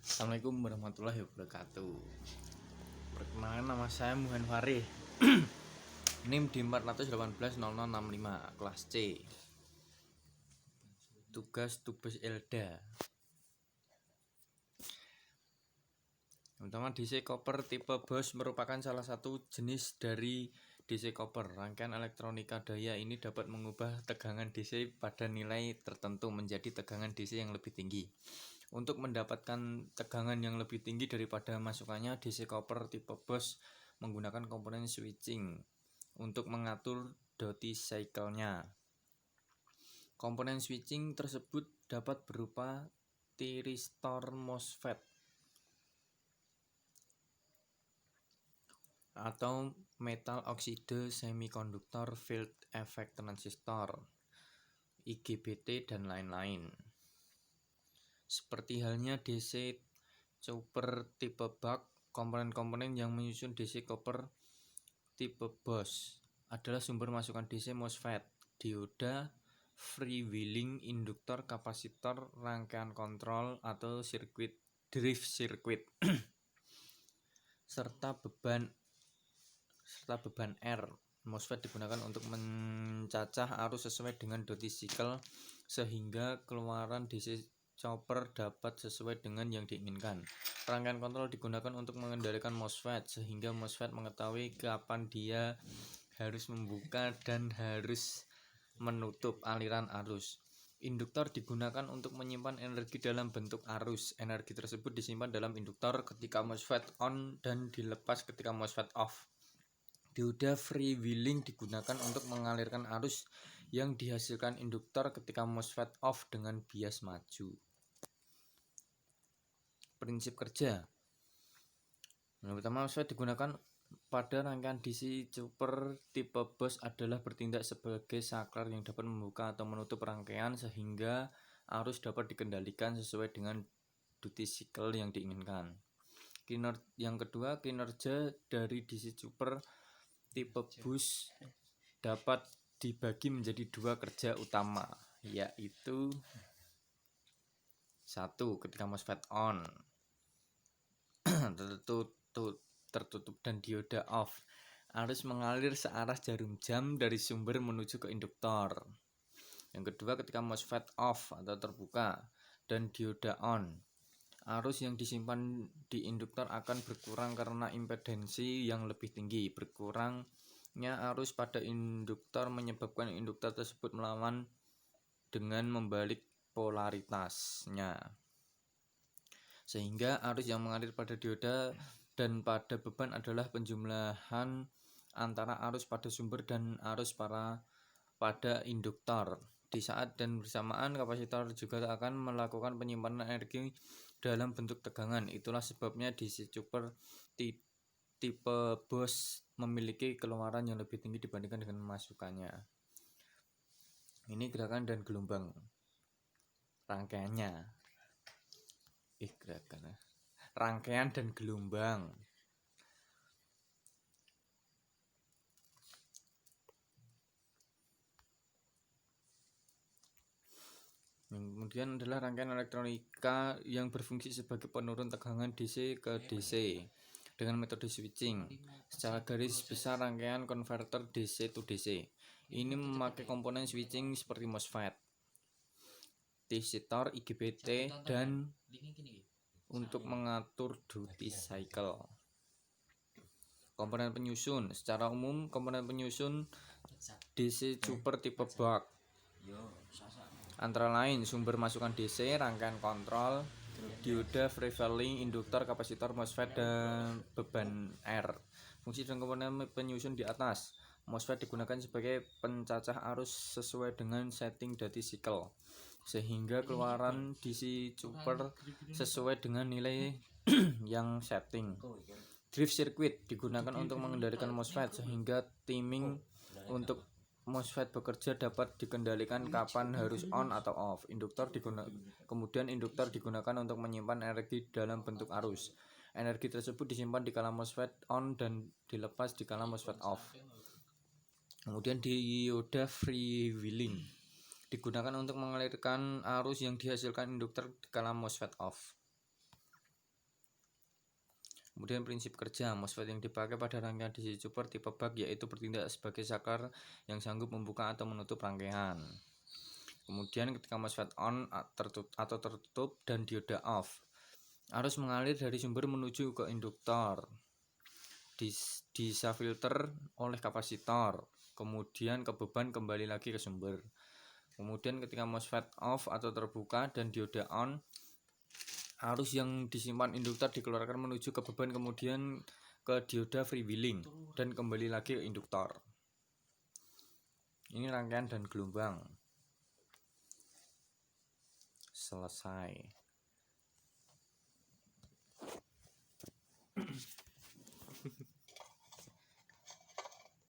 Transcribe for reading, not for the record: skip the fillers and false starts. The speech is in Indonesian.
Assalamualaikum warahmatullahi wabarakatuh. Perkenalkan, nama saya Muhan Farih. NIM di 4180065 kelas C. Tugas Elda. Pertama, DC Copper tipe Bosch merupakan salah satu jenis dari DC Copper. Rangkaian elektronika daya ini dapat mengubah tegangan DC pada nilai tertentu menjadi tegangan DC yang lebih tinggi. Untuk mendapatkan tegangan yang lebih tinggi daripada masukannya, DC Copper tipe Bosch menggunakan komponen switching untuk mengatur duty cycle-nya. Komponen switching tersebut dapat berupa thyristor MOSFET atau metal oxide semiconductor field effect transistor, IGBT, dan lain-lain. Seperti halnya DC Copper tipe Buck, komponen-komponen yang menyusun DC Copper tipe Bosch adalah sumber masukan DC MOSFET, dioda, freewheeling, induktor, kapasitor, rangkaian kontrol atau sirkuit, drive circuit, serta beban R. MOSFET digunakan untuk mencacah arus sesuai dengan duty cycle sehingga keluaran DC Chopper dapat sesuai dengan yang diinginkan. Rangkaian kontrol digunakan untuk mengendalikan MOSFET sehingga MOSFET mengetahui kapan dia harus membuka dan harus menutup aliran arus. Induktor digunakan untuk menyimpan energi dalam bentuk arus. Energi tersebut disimpan dalam induktor ketika MOSFET on dan dilepas ketika MOSFET off. Dioda freewheeling digunakan untuk mengalirkan arus yang dihasilkan induktor ketika MOSFET off dengan bias maju. Prinsip kerja. Yang pertama, MOSFET digunakan pada rangkaian DC Chopper tipe Bosch adalah bertindak sebagai saklar yang dapat membuka atau menutup rangkaian sehingga arus dapat dikendalikan sesuai dengan duty cycle yang diinginkan. Yang kedua, kinerja dari DC Chopper tipe Bosch dapat dibagi menjadi dua kerja utama, yaitu 1. Ketika MOSFET on tertutup dan dioda off, arus mengalir searah jarum jam dari sumber menuju ke induktor. Yang kedua, ketika MOSFET off atau terbuka dan dioda on, arus yang disimpan di induktor akan berkurang karena impedansi yang lebih tinggi. Berkurangnya arus pada induktor menyebabkan induktor tersebut melawan dengan membalik polaritasnya, sehingga arus yang mengalir pada dioda dan pada beban adalah penjumlahan antara arus pada sumber dan arus pada induktor. Di saat dan bersamaan, kapasitor juga akan melakukan penyimpanan energi dalam bentuk tegangan. Itulah sebabnya DC Chopper tipe Bosch memiliki keluaran yang lebih tinggi dibandingkan dengan masukannya. Ini gerakan dan gelombang rangkaiannya. Rangkaian dan gelombang. Kemudian adalah rangkaian elektronika yang berfungsi sebagai penurun tegangan DC ke DC dengan metode switching. Secara garis besar, rangkaian konverter DC to DC ini memakai komponen switching seperti MOSFET, thyristor, IGBT, dan untuk mengatur duty cycle. Komponen penyusun. Secara umum, komponen penyusun DC Chopper tipe Buck antara lain sumber masukan DC, rangkaian kontrol, dioda, freewheeling, induktor, kapasitor, MOSFET, dan beban R. Fungsi dan komponen penyusun di atas. MOSFET digunakan sebagai pencacah arus sesuai dengan setting duty cycle, sehingga keluaran DC Chopper sesuai dengan nilai yang setting. Drive circuit digunakan untuk mengendalikan MOSFET sehingga timing untuk MOSFET bekerja dapat dikendalikan kapan harus on atau off. Kemudian induktor digunakan untuk menyimpan energi dalam bentuk arus. Energi tersebut disimpan di kala MOSFET on dan dilepas di kala MOSFET off. Kemudian dioda freewheeling digunakan untuk mengalirkan arus yang dihasilkan induktor di kala MOSFET off. Kemudian prinsip kerja MOSFET yang dipakai pada rangkaian DC chopper tipe buck yaitu bertindak sebagai saklar yang sanggup membuka atau menutup rangkaian. Kemudian ketika MOSFET on atau tertutup dan dioda off, arus mengalir dari sumber menuju ke induktor, bisa filter oleh kapasitor, kemudian ke beban kembali lagi ke sumber. Kemudian ketika MOSFET off atau terbuka dan dioda on, arus yang disimpan induktor dikeluarkan menuju ke beban kemudian ke dioda freewheeling dan kembali lagi ke induktor. Ini rangkaian dan gelombang. Selesai.